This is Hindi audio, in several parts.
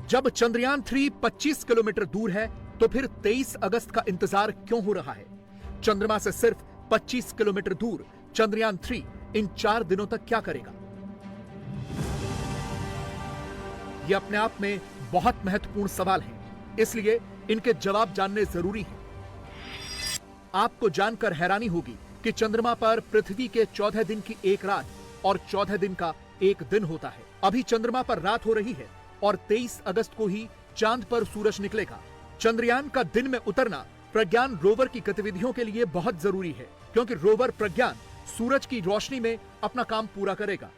जब चंद्रयान 3 25 किलोमीटर दूर है तो फिर 23 अगस्त का इंतजार क्यों हो रहा है? चंद्रमा से सिर्फ 25 किलोमीटर दूर चंद्रयान 3 इन 4 दिनों तक क्या करेगा? ये अपने आप में बहुत महत्वपूर्ण सवाल हैं, इसलिए इनके जवाब जानने जरूरी हैं। आपको जानकर हैरानी होगी कि चंद्रमा पर पृथ्वी के 14 दिन की एक रात और 14 दिन का एक दिन होता है। अभी चंद्रमा पर रात हो रही है और 23 अगस्त को ही चांद पर सूरज निकलेगा। चंद्रयान का दिन में उतरना प्रज्ञान रोवर की गतिविधियों के लिए बहुत जरूरी है, क्योंकि रोवर प्रज्ञान सूरज की रोशनी में अपना काम पूरा करेगा।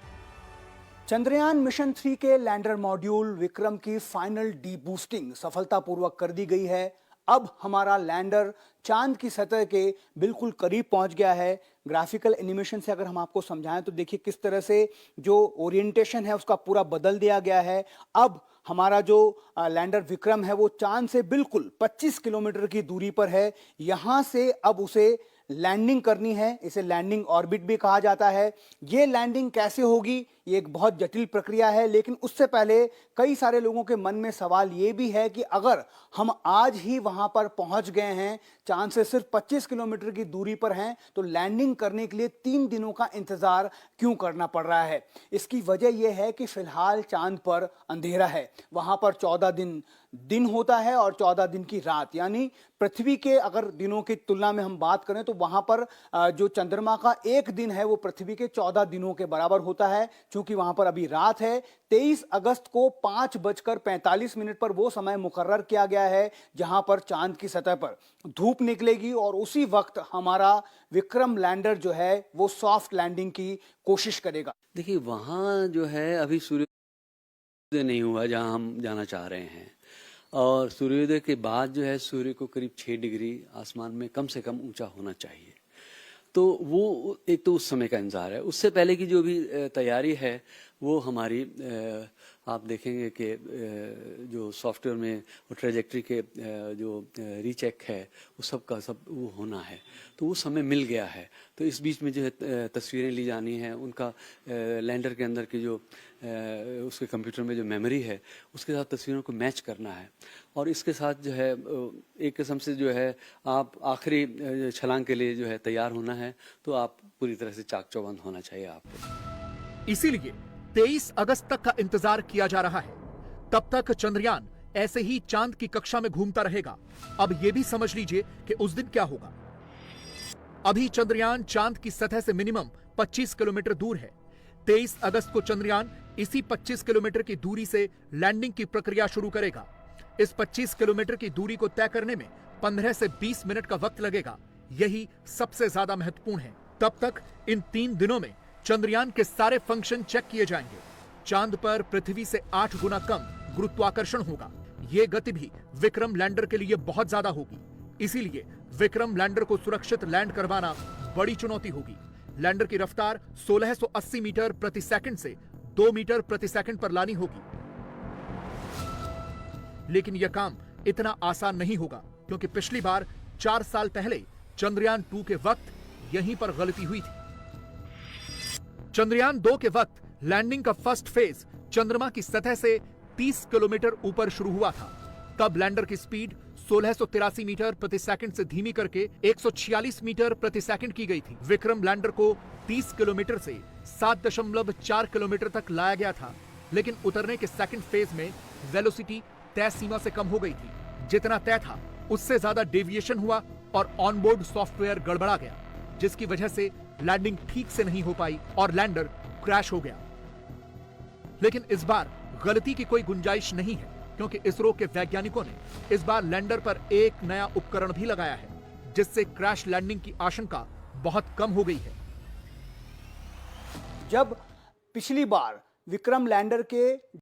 चंद्रयान मिशन 3 के लैंडर मॉड्यूल विक्रम की फाइनल डीबूस्टिंग सफलतापूर्वक कर दी गई है। अब हमारा लैंडर चांद की सतह के बिल्कुल करीब पहुंच गया है। ग्राफिकल एनिमेशन से अगर हम आपको समझाएं तो देखिए किस तरह से जो ओरिएंटेशन है उसका पूरा बदल दिया गया है। अब हमारा जो लैंडर विक्रम है वो चांद से बिल्कुल 25 किलोमीटर की दूरी पर है। यहां से अब उसे लैंडिंग करनी है, इसे लैंडिंग ऑर्बिट भी कहा जाता है। ये लैंडिंग कैसे होगी, ये एक बहुत जटिल प्रक्रिया है, लेकिन उससे पहले कई सारे लोगों के मन में सवाल ये भी है कि अगर हम आज ही वहां पर पहुंच गए हैं, चांद से सिर्फ 25 किलोमीटर की दूरी पर हैं, तो लैंडिंग करने के लिए 3 दिनों का इंतजार क्यों करना पड़ रहा है? इसकी वजह यह है कि फिलहाल चांद पर अंधेरा है। वहां पर 14 दिन होता है और 14 दिन की रात, यानी पृथ्वी के अगर दिनों की तुलना में हम बात करें तो वहां पर जो चंद्रमा का एक दिन है वो पृथ्वी के 14 दिनों के बराबर होता है। क्योंकि वहां पर अभी रात है, 23 अगस्त को 5:45 पर वो समय मुकर्रर किया गया है जहां पर चांद की सतह पर धूप निकलेगी और उसी वक्त हमारा विक्रम लैंडर जो है वो सॉफ्ट लैंडिंग की कोशिश करेगा। देखिए वहाँ जो है अभी सूर्योदय नहीं हुआ जहाँ हम जाना चाह रहे हैं, और सूर्योदय के बाद जो है सूर्य को करीब 6 डिग्री आसमान में कम से कम ऊंचा होना चाहिए। तो वो एक तो उस समय का इंतजार है। उससे पहले की जो भी तैयारी है वो हमारी आप देखेंगे कि जो सॉफ्टवेयर में वो ट्रेजेक्ट्री के जो रीचेक है वो सब का सब वो होना है, तो वो समय मिल गया है। तो इस बीच में जो है तस्वीरें ली जानी है, उनका लैंडर के अंदर की जो उसके कंप्यूटर में जो मेमोरी है उसके साथ तस्वीरों को मैच करना है। और इसके साथ जो है एक किस्म से जो है आप आखिरी छलांग के लिए जो है तैयार होना है, तो आप पूरी तरह से चाक चौबंद होना चाहिए आपको। इसीलिए 23 अगस्त तक का इंतजार किया जा रहा है। तब तक चंद्रयान ऐसे ही चांद की कक्षा में घूमता रहेगा। अब यह भी समझ लीजिए कि उस दिन क्या होगा। अभी चंद्रयान चांद की सतह से मिनिमम 25 किलोमीटर दूर है। 23 अगस्त को चंद्रयान इसी 25 किलोमीटर की दूरी से लैंडिंग की प्रक्रिया शुरू करेगा। इस 25 किलोमीटर की दूरी को तय करने में 15 से 20 मिनट का वक्त लगेगा। यही सबसे ज्यादा महत्वपूर्ण है। तब तक इन 3 दिनों में चंद्रयान के सारे फंक्शन चेक किए जाएंगे। चांद पर पृथ्वी से 8 गुना कम गुरुत्वाकर्षण होगा। यह गति भी विक्रम लैंडर के लिए बहुत ज्यादा होगी। इसीलिए विक्रम लैंडर को सुरक्षित लैंड करवाना बड़ी चुनौती होगी। लैंडर की रफ्तार 1680 मीटर प्रति सेकंड से 2 मीटर प्रति सेकंड पर लानी होगी। लेकिन यह काम इतना आसान नहीं होगा, क्योंकि पिछली बार 4 साल पहले चंद्रयान 2 के वक्त यहीं पर गलती हुई थी। चंद्रयान 2 के वक्त लैंडिंग का फर्स्ट फेज चंद्रमा की सतह से 30 किलोमीटर ऊपर शुरू हुआ था। तब लैंडर की स्पीड 1683 मीटर प्रति सेकंड से धीमी करके 146 मीटर प्रति सेकंड की गई थी। विक्रम लैंडर को 30 किलोमीटर से 7.4 किलोमीटर तक लाया गया था, लेकिन उतरने के सेकंड फेज में वेलोसिटी तय सीमा से कम हो गई थी। जितना तय था उससे ज्यादा डेविएशन हुआ और ऑनबोर्ड सॉफ्टवेयर गड़बड़ा गया, जिसकी वजह से लैंडिंग ठीक से नहीं हो पाई और लैंडर क्रैश हो गया। लेकिन इस बार गलती की कोई गुंजाइश नहीं है, क्योंकि इसरो के वैज्ञानिकों ने इस बार लैंडर पर एक नया उपकरण भी लगाया है, जिससे क्रैश लैंडिंग की आशंका बहुत कम हो गई है। जब पिछली बार विक्रम लैंडर के